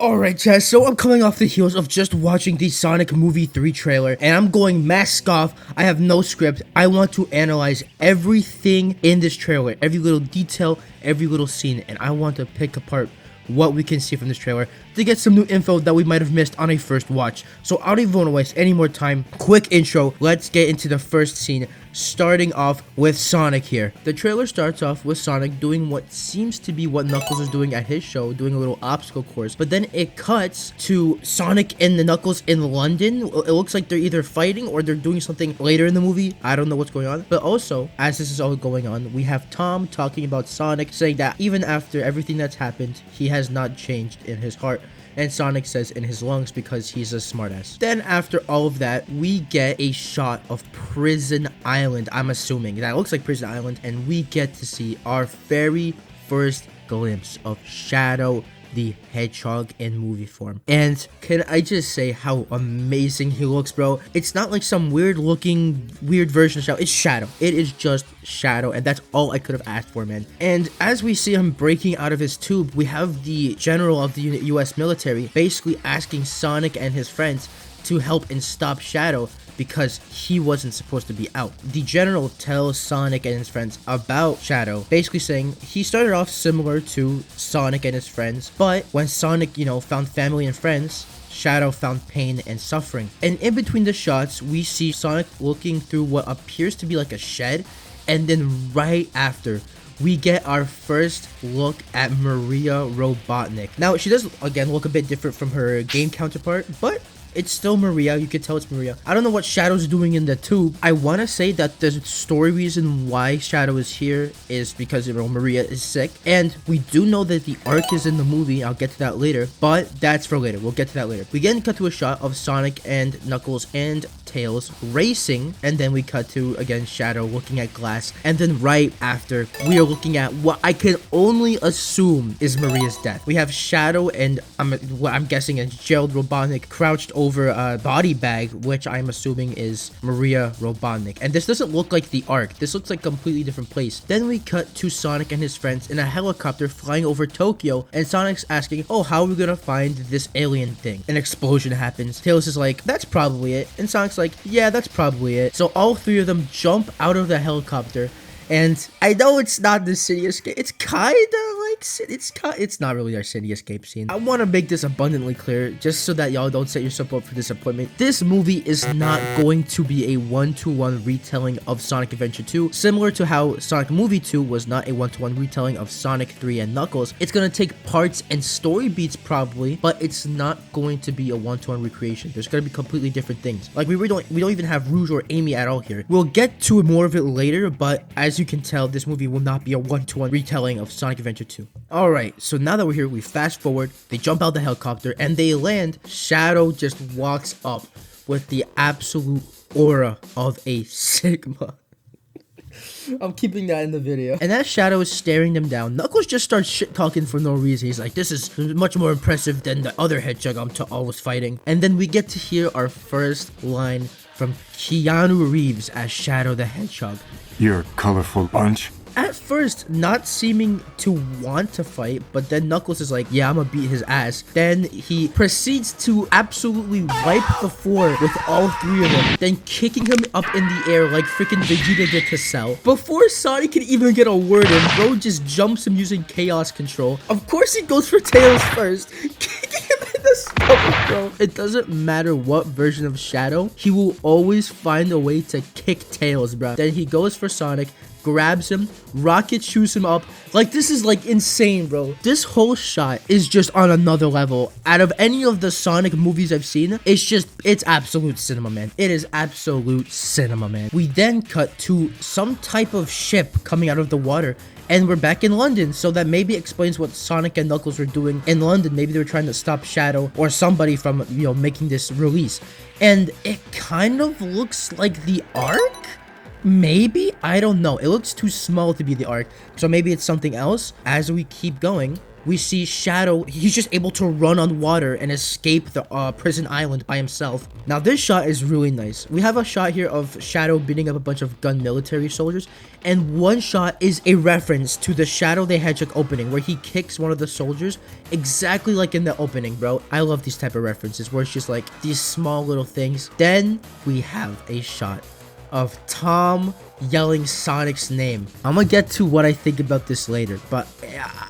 Alright, Chaz, so I'm coming off the heels of just watching the Sonic Movie 3 trailer, and I'm going mask off. I have no script. I want to analyze everything in this trailer, every little detail, every little scene, and I want to pick apart what we can see from this trailer to get some new info that we might have missed on a first watch. So I don't even want to waste any more time. Quick intro, let's get into the first scene, starting off with Sonic here. The trailer starts off with Sonic doing what seems to be what Knuckles is doing at his show, doing a little obstacle course, but then it cuts to Sonic and the Knuckles in London. It looks like they're either fighting or they're doing something later in the movie. I don't know what's going on, but also, as this is all going on, we have Tom talking about Sonic, saying that even after everything that's happened, he has not changed in his heart. And Sonic says in his lungs because he's a smartass. Then after all of that, we get a shot of Prison Island, I'm assuming. That looks like Prison Island. And we get to see our very first glimpse of Shadow the Hedgehog in movie form. And can I just say how amazing he looks, bro? It's not like some weird version of Shadow. It's Shadow. It is just Shadow, and that's all I could have asked for, man. And as we see him breaking out of his tube, we have the general of the US military basically asking Sonic and his friends to help and stop Shadow because he wasn't supposed to be out. The general tells Sonic and his friends about Shadow, basically saying he started off similar to Sonic and his friends, but when Sonic, found family and friends, Shadow found pain and suffering. And in between the shots, we see Sonic looking through what appears to be like a shed, and then right after, we get our first look at Maria Robotnik. Now, she does, again, look a bit different from her game counterpart, but it's still Maria. You can tell it's Maria. I don't know what Shadow's doing in the tube. I want to say that the story reason why Shadow is here is because, Maria is sick. And we do know that the arc is in the movie. I'll get to that later. But that's for later. We'll get to that later. We get cut to a shot of Sonic and Knuckles and Tails racing. And then we cut to, again, Shadow looking at glass. And then right after, we are looking at what I can only assume is Maria's death. We have Shadow and, what I'm guessing is Gerald Robotnik crouched over a body bag, which I'm assuming is Maria Robotnik. And this doesn't look like the Ark. This looks like a completely different place. Then we cut to Sonic and his friends in a helicopter flying over Tokyo, and Sonic's asking, oh, how are we gonna find this alien thing? An explosion happens. Tails is like, that's probably it. And Sonic's like, yeah, that's probably it. So all three of them jump out of the helicopter. And I know it's not the City Escape. It's kind of like it's not really our City Escape scene. I want to make this abundantly clear, just so that y'all don't set yourself up for disappointment. This movie is not going to be a one-to-one retelling of Sonic Adventure 2, similar to how Sonic Movie 2 was not a one-to-one retelling of Sonic 3 and Knuckles. It's gonna take parts and story beats probably, but it's not going to be a one-to-one recreation. There's gonna be completely different things. Like we don't even have Rouge or Amy at all here. We'll get to more of it later, but as you can tell, this movie will not be a one-to-one retelling of Sonic Adventure 2. Alright, so now that we're here, we fast forward, they jump out the helicopter, and they land. Shadow just walks up with the absolute aura of a Sigma. I'm keeping that in the video. And as Shadow is staring them down, Knuckles just starts shit-talking for no reason. He's like, this is much more impressive than the other hedgehog I'm always fighting. And then we get to hear our first line from Keanu Reeves as Shadow the Hedgehog. You're a colorful bunch. At first, not seeming to want to fight, but then Knuckles is like, yeah, I'm gonna beat his ass. Then he proceeds to absolutely wipe the floor with all three of them, then kicking him up in the air like freaking Vegeta did to Cell. Before Sonic can even get a word in, bro just jumps him using Chaos Control. Of course he goes for Tails first, kicking him in the stomach, bro. It doesn't matter what version of Shadow, he will always find a way to kick Tails, bro. Then he goes for Sonic, grabs him, rocket shoots him up. Like, this is like insane, bro. This whole shot is just on another level. Out of any of the Sonic movies I've seen, it's absolute cinema, man. It is absolute cinema, man. We then cut to some type of ship coming out of the water, and we're back in London, so that maybe explains what Sonic and Knuckles were doing in London. Maybe they were trying to stop Shadow or somebody from, making this release. And it kind of looks like the Ark? Maybe? I don't know. It looks too small to be the Ark, so maybe it's something else. As we keep going, we see Shadow. He's just able to run on water and escape the prison island by himself. Now this shot is really nice. We have a shot here of Shadow beating up a bunch of gun military soldiers, and one shot is a reference to the Shadow the Hedgehog opening where he kicks one of the soldiers exactly like in the opening, bro. I love these type of references where it's just like these small little things. Then we have a shot of Tom yelling Sonic's name. I'm gonna get to what I think about this later, but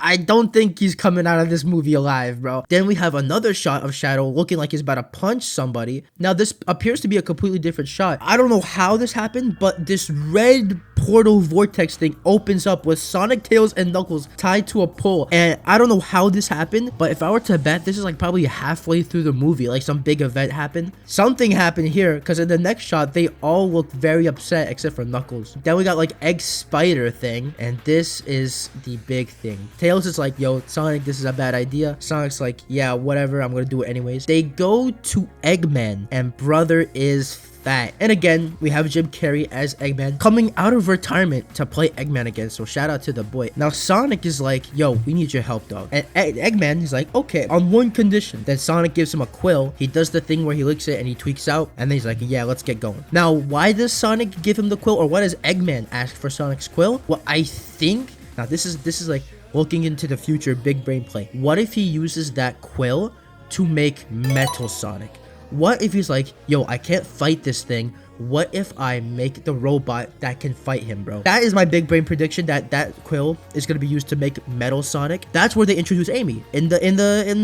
I don't think he's coming out of this movie alive, bro. Then we have another shot of Shadow looking like he's about to punch somebody. Now this appears to be a completely different shot. I don't know how this happened, but this red portal vortex thing opens up with Sonic, Tails, and Knuckles tied to a pole, and I don't know how this happened, but if I were to bet, this is like probably halfway through the movie, like some big event happened. Something happened here, because in the next shot they all look very upset except for Knuckles. Then we got like Egg Spider thing, and this is the big thing. Tails is like, yo, Sonic, this is a bad idea. Sonic's like, yeah, whatever, I'm gonna do it anyways. They go to Eggman, and brother is fat. And again, we have Jim Carrey as Eggman coming out of retirement to play Eggman again, so shout out to the boy. Now Sonic is like, yo, we need your help, dog. And Eggman is like, okay, on one condition. Then Sonic gives him a quill. He does the thing where he licks it and he tweaks out, and then he's like, yeah, let's get going. Now why does Sonic give him the quill, or why does Eggman ask for Sonic's quill? Well, I think, now this is like looking into the future, big brain play. What if he uses that quill to make Metal Sonic? What if he's like, yo, I can't fight this thing. What if I make the robot that can fight him, bro? That is my big brain prediction, that quill is going to be used to make Metal Sonic. That's where they introduce Amy in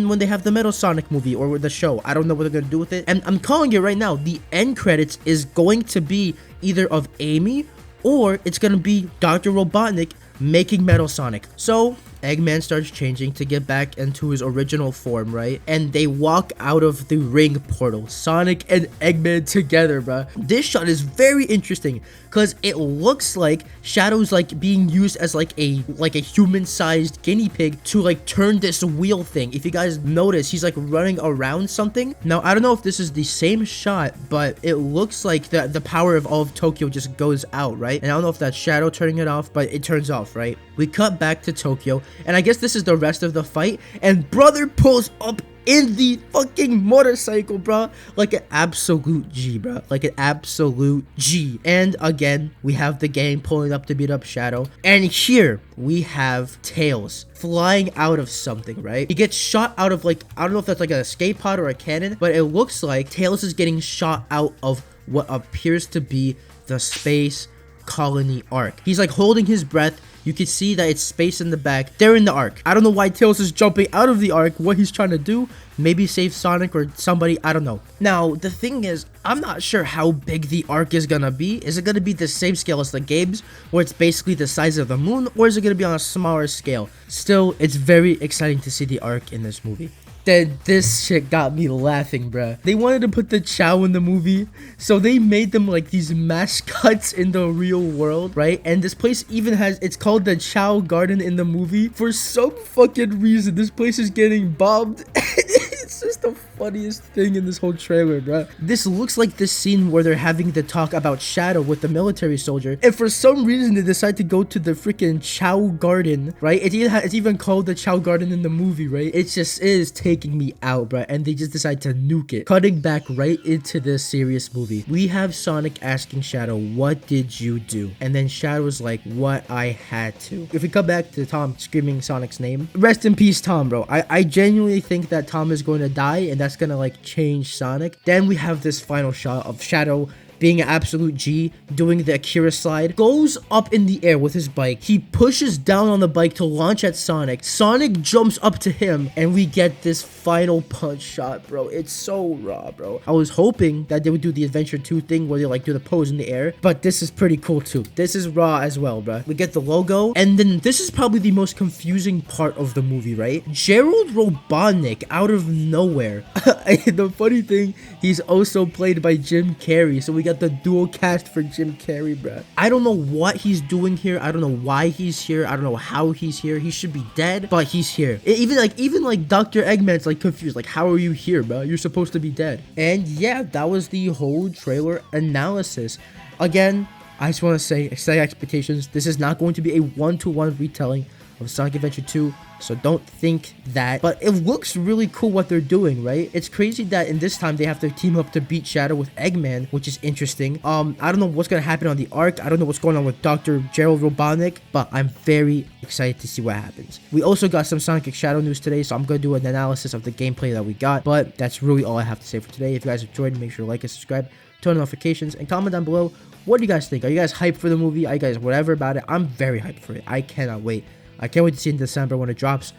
when they have the Metal Sonic movie or the show. I don't know what they're going to do with it. And I'm calling it right now. The end credits is going to be either of Amy or it's going to be Dr. Robotnik making Metal Sonic. So Eggman starts changing to get back into his original form, right? And they walk out of the ring portal, Sonic and Eggman together, bro. This shot is very interesting because it looks like Shadow's like being used as like a human-sized guinea pig to like turn this wheel thing. If you guys notice, he's like running around something. Now I don't know if this is the same shot, but it looks like the power of all of Tokyo just goes out, right? And I don't know if that's Shadow turning it off, but it turns off, right? We cut back to Tokyo, and I guess this is the rest of the fight, and brother pulls up in the fucking motorcycle, bro, like an absolute G, bro, like an absolute G. And again, we have the gang pulling up to beat up Shadow, and here we have Tails flying out of something, right? He gets shot out of like, I don't know if that's like an escape pod or a cannon, but it looks like Tails is getting shot out of what appears to be the Space Colony Ark. He's like holding his breath. You can see that it's space in the back. They're in the Ark. I don't know why Tails is jumping out of the Ark, what he's trying to do. Maybe save Sonic or somebody, I don't know. Now, the thing is, I'm not sure how big the Ark is gonna be. Is it gonna be the same scale as the games, where it's basically the size of the moon, or is it gonna be on a smaller scale? Still, it's very exciting to see the Ark in this movie. Then this shit got me laughing, bruh. They wanted to put the Chow in the movie, so they made them like these mascots in the real world, right? And this place even has, it's called the Chow Garden in the movie. For some fucking reason, this place is getting bombed. It's just the funniest thing in this whole trailer, bruh. This looks like the scene where they're having the talk about Shadow with the military soldier, and for some reason they decide to go to the freaking Chow Garden, right? It's even called the Chow Garden in the movie, right? It just is taking me out, bruh, and they just decide to nuke it. Cutting back right into the serious movie, we have Sonic asking Shadow, what did you do? And then Shadow's like, what I had to. If we come back to Tom screaming Sonic's name, rest in peace, Tom, bro. I genuinely think that Tom is going to die, and that's gonna like change Sonic. Then we have this final shot of Shadow being an absolute G, doing the Akira slide, goes up in the air with his bike. He pushes down on the bike to launch at Sonic. Sonic jumps up to him, and we get this final punch shot, bro. It's so raw, bro. I was hoping that they would do the Adventure 2 thing where they like do the pose in the air, but this is pretty cool too. This is raw as well, bro. We get the logo, and then this is probably the most confusing part of the movie, right? Gerald Robotnik out of nowhere. The funny thing, he's also played by Jim Carrey, so we got the dual cast for Jim Carrey, bruh. I don't know what he's doing here. I don't know why he's here. I don't know how he's here. He should be dead, but he's here. Even like Dr. Eggman's like confused. Like, how are you here, bro? You're supposed to be dead. And yeah, that was the whole trailer analysis. Again, I just want to say, set expectations. This is not going to be a one-to-one retelling of Sonic Adventure 2, so don't think that. But it looks really cool what they're doing, right? It's crazy that in this time they have to team up to beat Shadow with Eggman, which is interesting. I don't know what's gonna happen on the arc. I don't know what's going on with Dr. Gerald Robotnik, but I'm very excited to see what happens. We also got some Sonic X Shadow news today, so I'm gonna do an analysis of the gameplay that we got. But that's really all I have to say for today. If you guys enjoyed, make sure to like and subscribe, turn on notifications, and comment down below. What do you guys think? Are you guys hyped for the movie? Are you guys whatever about it? I'm very hyped for it. I cannot wait. I can't wait to see it in December when it drops.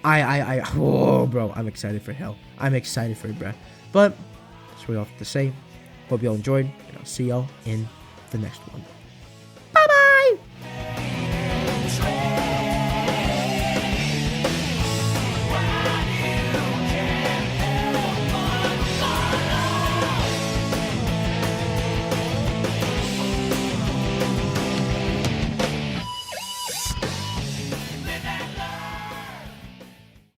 Oh, bro, I'm excited for hell. I'm excited for it, bro. But that's what I have to say. Hope y'all enjoyed, and I'll see y'all in the next one.